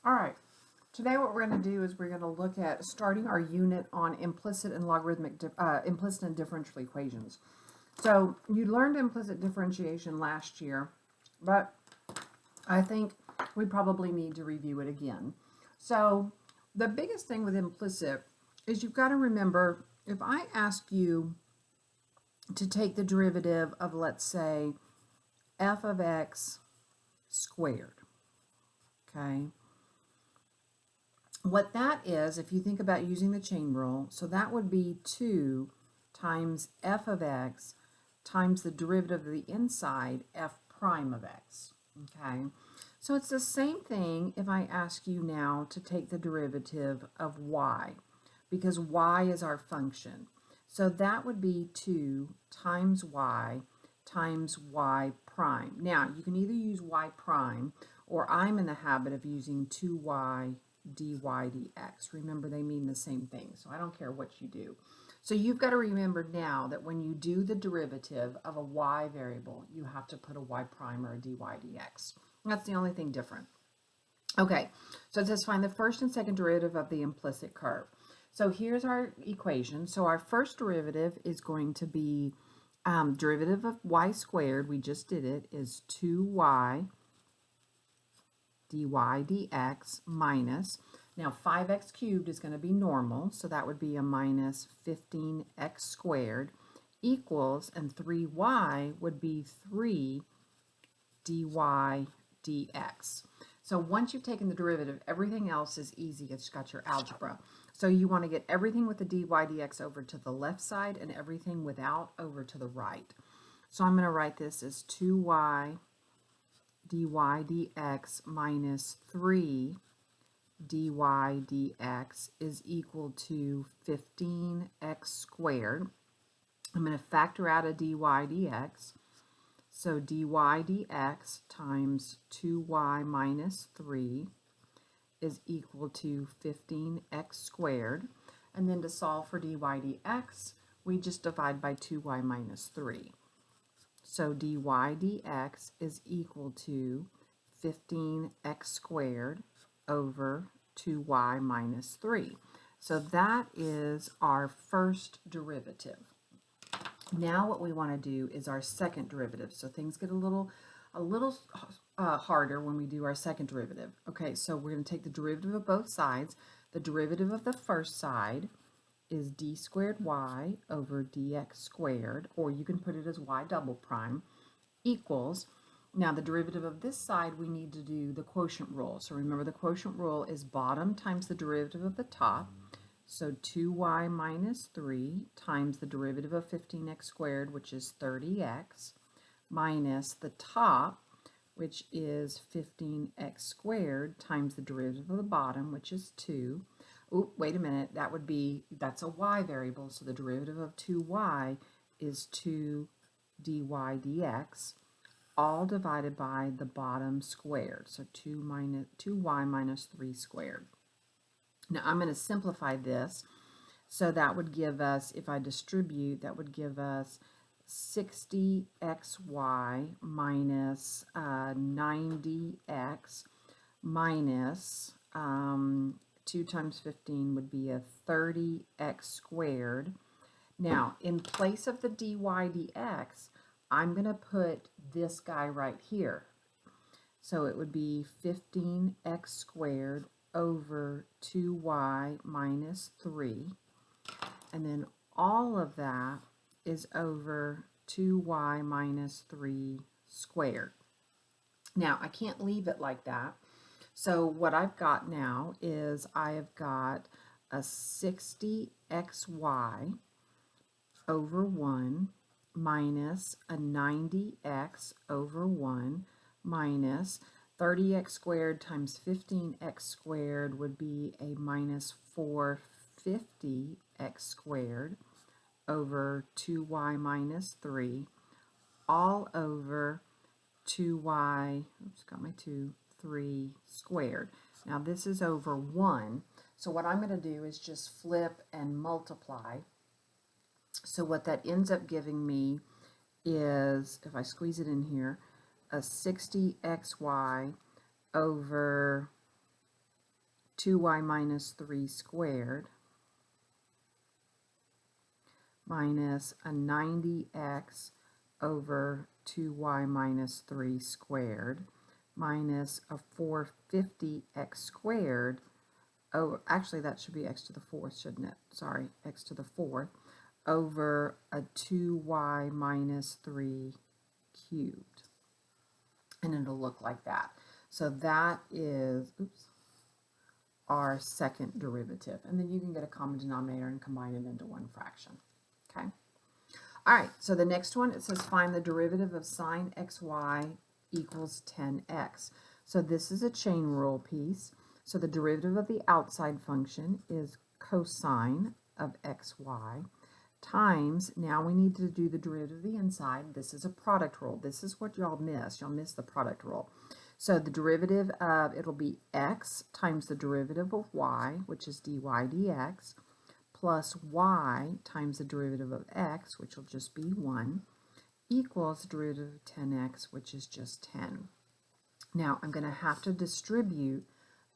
All right, today what we're going to do is we're going to look at starting our unit on implicit and implicit and differential equations. So you learned implicit differentiation last year, but I think we probably need to review it again. So the biggest thing with implicit is you've got to remember, if I ask you to take the derivative of, let's say, f of x squared, okay? What that is, if you think about using the chain rule, so that would be 2 times f of x times the derivative of the inside f prime of x, okay? So it's the same thing if I ask you now to take the derivative of y, because y is our function. So that would be 2 times y prime. Now, you can either use y prime, or I'm in the habit of using 2y dy dx. Remember, they mean the same thing, so I don't care what you do. So you've got to remember now that when you do the derivative of a y variable, you have to put a y prime or a dy dx. That's the only thing different. Okay, so it says find the first and second derivative of the implicit curve. So here's our equation. So our first derivative is going to be derivative of y squared, we just did it, is 2y dy dx minus, now 5x cubed is going to be normal, so that would be a minus 15x squared equals, and 3y would be 3 dy dx. So once you've taken the derivative, everything else is easy. It's got your algebra. So you want to get everything with the dy dx over to the left side and everything without over to the right. So I'm going to write this as 2y dy dx minus 3 dy dx is equal to 15x squared. I'm going to factor out a dy dx. So dy dx times 2y minus 3 is equal to 15x squared. And then to solve for dy dx, we just divide by 2y minus 3. So dy dx is equal to 15x squared over 2y minus 3. So that is our first derivative. Now what we want to do is our second derivative. So things get a little harder when we do our second derivative. Okay, so we're going to take the derivative of both sides. The derivative of the first side is d squared y over dx squared, or you can put it as y double prime, equals, now the derivative of this side, we need to do the quotient rule. So remember, the quotient rule is bottom times the derivative of the top. So 2y minus 3 times the derivative of 15x squared, which is 30x, minus the top, which is 15x squared, times the derivative of the bottom, which is 2. Oh, wait a minute, that's a y variable, so the derivative of 2y is 2 dy dx, all divided by the bottom squared, so 2y minus 3 squared. Now I'm going to simplify this, so that would give us, if I distribute, that would give us 60xy minus 90x minus 2 times 15 would be a 30x squared. Now, in place of the dy dx, I'm going to put this guy right here. So it would be 15x squared over 2y minus 3. And then all of that is over 2y minus 3 squared. Now, I can't leave it like that. So what I've got now is I have got a 60xy over 1 minus a 90x over 1 minus 30x squared times 15x squared would be a minus 450x squared over 2y minus 3, all over 2y, oops, got my 2, 3 squared. Now this is over 1, so what I'm going to do is just flip and multiply. So what that ends up giving me is, if I squeeze it in here, a 60xy over 2y minus 3 squared minus a 90x over 2y minus 3 squared minus a 450x squared. Oh, actually that should be x to the fourth, shouldn't it? Sorry, x to the fourth over a 2y minus 3 cubed. And it'll look like that. So that is, oops, our second derivative. And then you can get a common denominator and combine it into one fraction. Okay. All right, so the next one, it says find the derivative of sine xy equals 10x. So this is a chain rule piece. So the derivative of the outside function is cosine of xy times, now we need to do the derivative of the inside. This is a product rule. This is what y'all miss. Y'all miss the product rule. So the derivative of, it'll be x times the derivative of y, which is dy dx, plus y times the derivative of x, which will just be 1, equals the derivative of 10x, which is just 10. Now, I'm going to have to distribute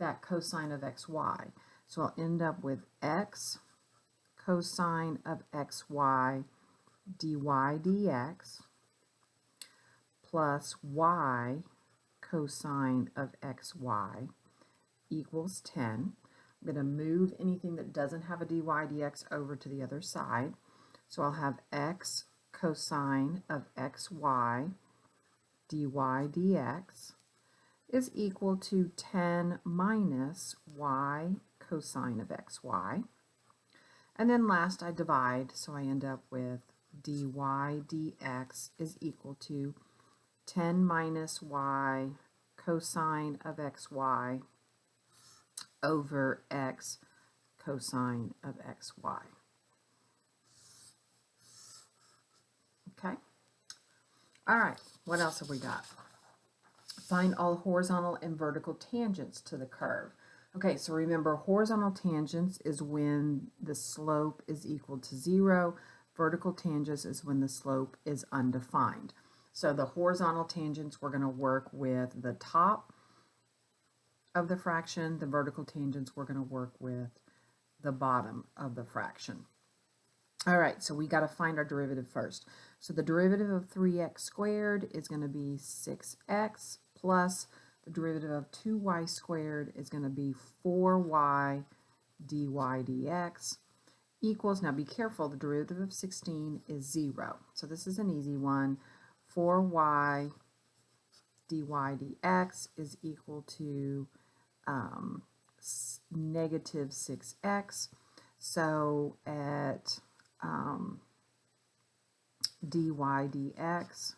that cosine of xy. So I'll end up with x cosine of xy dy dx plus y cosine of xy equals 10. I'm going to move anything that doesn't have a dy dx over to the other side. So I'll have x cosine of xy dy dx is equal to 10 minus y cosine of xy. And then last I divide, so I end up with dy dx is equal to 10 minus y cosine of xy over x cosine of xy. Okay? All right, what else have we got? Find all horizontal and vertical tangents to the curve. Okay, so remember, horizontal tangents is when the slope is equal to 0. Vertical tangents is when the slope is undefined. So the horizontal tangents, we're going to work with the top of the fraction. The vertical tangents, we're going to work with the bottom of the fraction. All right, so we got to find our derivative first. So the derivative of 3x squared is going to be 6x plus the derivative of 2y squared is going to be 4y dy dx equals, now be careful, the derivative of 16 is 0. So this is an easy one. 4y dy dx is equal to negative 6x. So at dy dx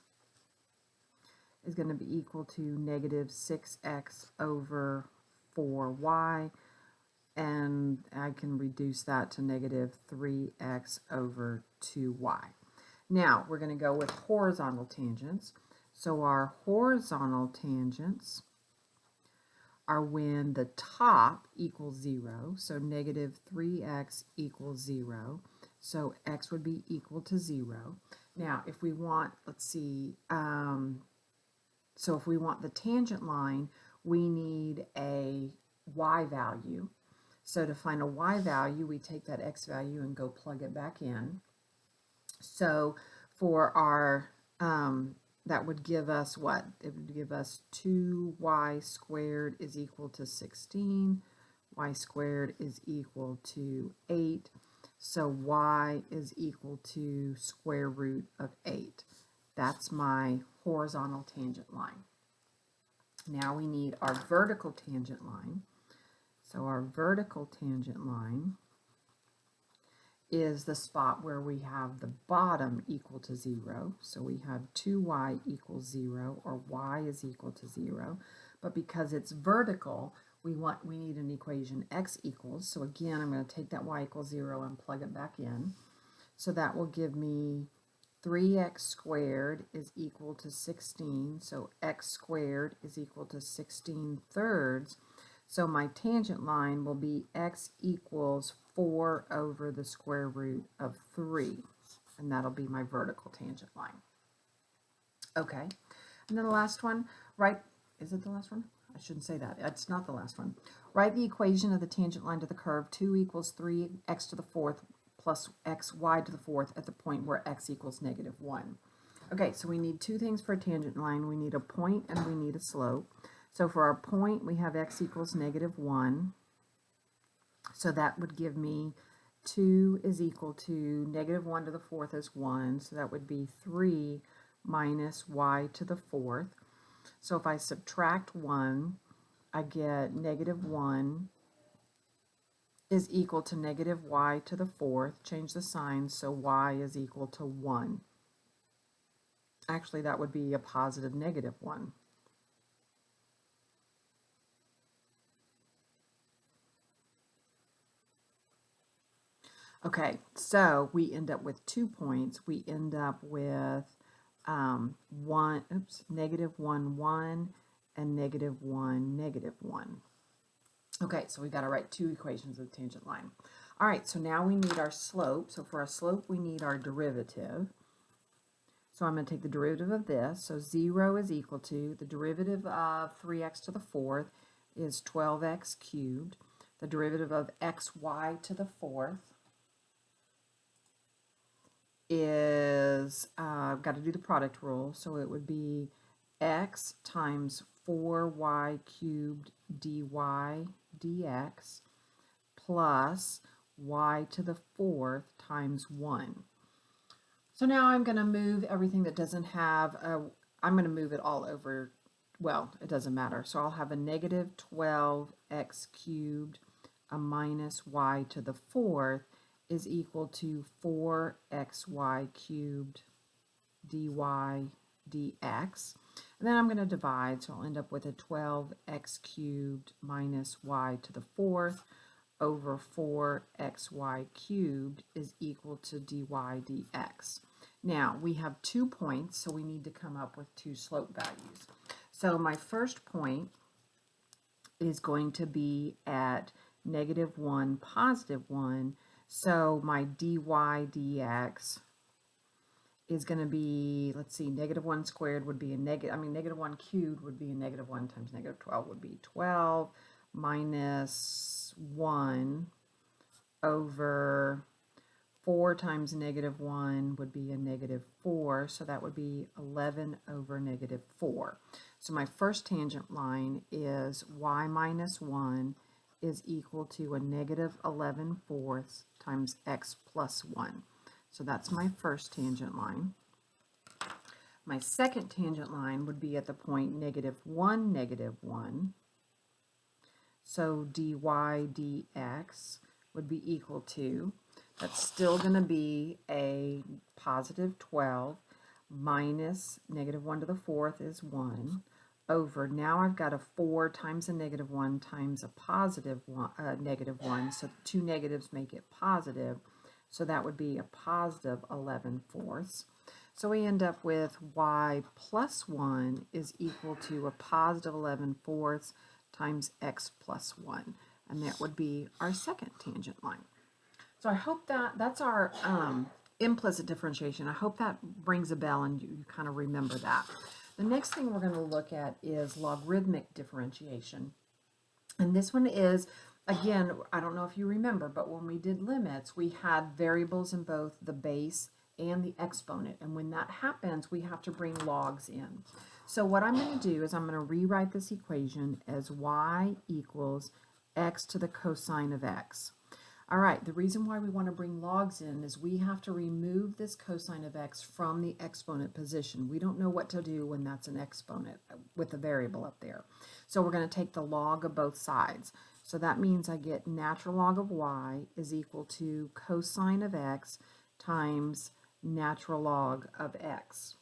is going to be equal to negative 6x over 4y, and I can reduce that to negative 3x over 2y. Now we're going to go with horizontal tangents. So our horizontal tangents are when the top equals 0, so negative 3x equals 0. So x would be equal to 0. Now, if we want, let's see, so if we want the tangent line, we need a y value. So to find a y value, we take that x value and go plug it back in. So for our, that would give us what? It would give us 2y squared is equal to 16. Y squared is equal to 8. So y is equal to square root of 8. That's my horizontal tangent line. Now we need our vertical tangent line. So our vertical tangent line is the spot where we have the bottom equal to 0. So we have 2y equals 0, or y is equal to 0. But because it's vertical, we need an equation x equals. So again, I'm going to take that y equals 0 and plug it back in. So that will give me 3x squared is equal to 16. So x squared is equal to 16 thirds. So my tangent line will be x equals 4 over the square root of 3. And that'll be my vertical tangent line. Okay. And then the last one, right? Is it the last one? I shouldn't say that. It's not the last one. Write the equation of the tangent line to the curve 2 equals 3x to the fourth plus xy to the fourth at the point where x equals -1. Okay, so we need two things for a tangent line. We need a point and we need a slope. So for our point, we have x equals -1. So that would give me 2 is equal to -1 to the fourth is 1. So that would be 3 minus y to the fourth. So if I subtract 1, I get -1 is equal to -y to the fourth. Change the sign, so y is equal to 1. Actually, that would be a positive -1. Okay, so we end up with 2 points. We end up with -1, 1, and -1, -1. Okay, so we've got to write two equations of the tangent line. All right, so now we need our slope. So for our slope, we need our derivative. So I'm going to take the derivative of this. So 0 is equal to, the derivative of 3x to the fourth is 12x cubed. The derivative of xy to the fourth is, I've got to do the product rule, so it would be x times 4y cubed dy dx plus y to the fourth times 1. So now I'm going to move everything that doesn't have I'm going to move it all over. Well, it doesn't matter. So I'll have a -12x cubed, a minus y to the fourth is equal to 4xy cubed dy dx. And then I'm going to divide, so I'll end up with a 12x cubed minus y to the fourth over 4xy cubed is equal to dy dx. Now, we have 2 points, so we need to come up with 2 slope values. So my first point is going to be at -1, +1. So my dy dx is going to be, let's see, -1 squared would be a -1 cubed would be a -1 times -12 would be 12 minus 1 over 4 times -1 would be a -4. So that would be 11 over -4. So my first tangent line is y minus 1 is equal to a -11/4 times x plus 1. So that's my first tangent line. My second tangent line would be at the point -1, -1. So dy dx would be equal to, that's still going to be a +12 minus -1 to the fourth is 1 over, now I've got a 4 times a -1 times a -1, so 2 negatives make it positive, so that would be a +11/4. So we end up with y plus 1 is equal to a +11/4 times x plus 1, and that would be our second tangent line. So I hope that's our implicit differentiation. I hope that rings a bell and you kind of remember that. The next thing we're going to look at is logarithmic differentiation. And this one is, again, I don't know if you remember, but when we did limits, we had variables in both the base and the exponent. And when that happens, we have to bring logs in. So what I'm going to do is I'm going to rewrite this equation as y equals x to the cosine of x. All right, the reason why we want to bring logs in is we have to remove this cosine of x from the exponent position. We don't know what to do when that's an exponent with a variable up there. So we're going to take the log of both sides. So that means I get natural log of y is equal to cosine of x times natural log of x.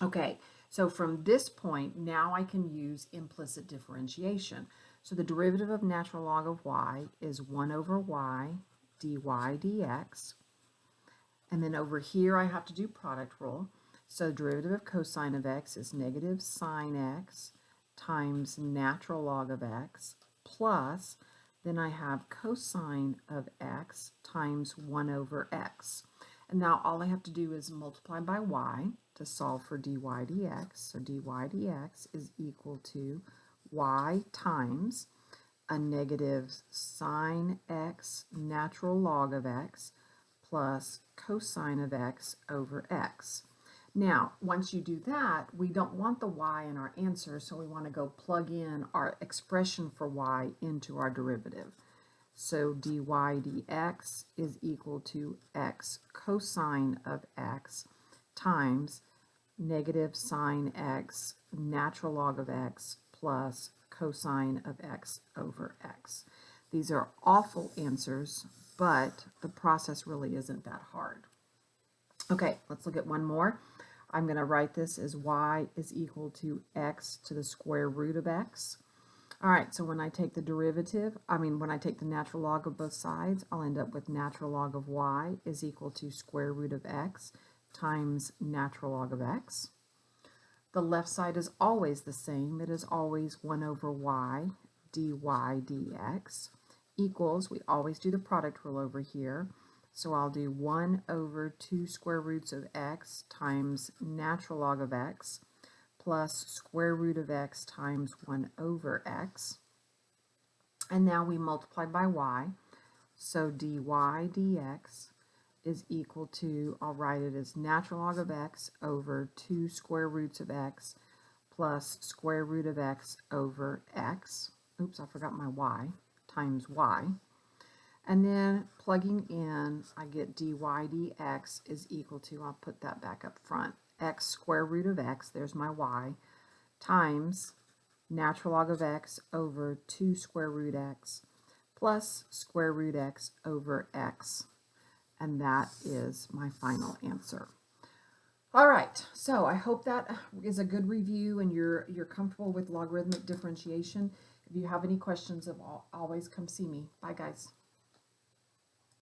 Okay, so from this point, now I can use implicit differentiation. So the derivative of natural log of y is 1 over y dy dx. And then over here I have to do product rule. So the derivative of cosine of x is negative sine x times natural log of x plus, then I have cosine of x times 1 over x. And now all I have to do is multiply by y to solve for dy dx. So dy dx is equal to y times a negative sine x natural log of x plus cosine of x over x. Now, once you do that, we don't want the y in our answer, so we want to go plug in our expression for y into our derivative. So dy dx is equal to x cosine of x times negative sine x natural log of x plus cosine of x over x. These are awful answers, but the process really isn't that hard. Okay, let's look at one more. I'm going to write this as y is equal to x to the square root of x. All right, so when I take the when I take the natural log of both sides, I'll end up with natural log of y is equal to square root of x times natural log of x. The left side is always the same. It is always 1 over y dy dx equals, we always do the product rule over here, so I'll do 1 over 2 square roots of x times natural log of x plus square root of x times 1 over x. And now we multiply by y, so dy dx is equal to, I'll write it as natural log of x over 2 square roots of x plus square root of x over x. Oops, I forgot my y, times y. And then plugging in, I get dy dx is equal to, I'll put that back up front, x square root of x, there's my y, times natural log of x over 2 square root x plus square root x over x. And that is my final answer. All right, so I hope that is a good review and you're comfortable with logarithmic differentiation. If you have any questions, always come see me. Bye, guys.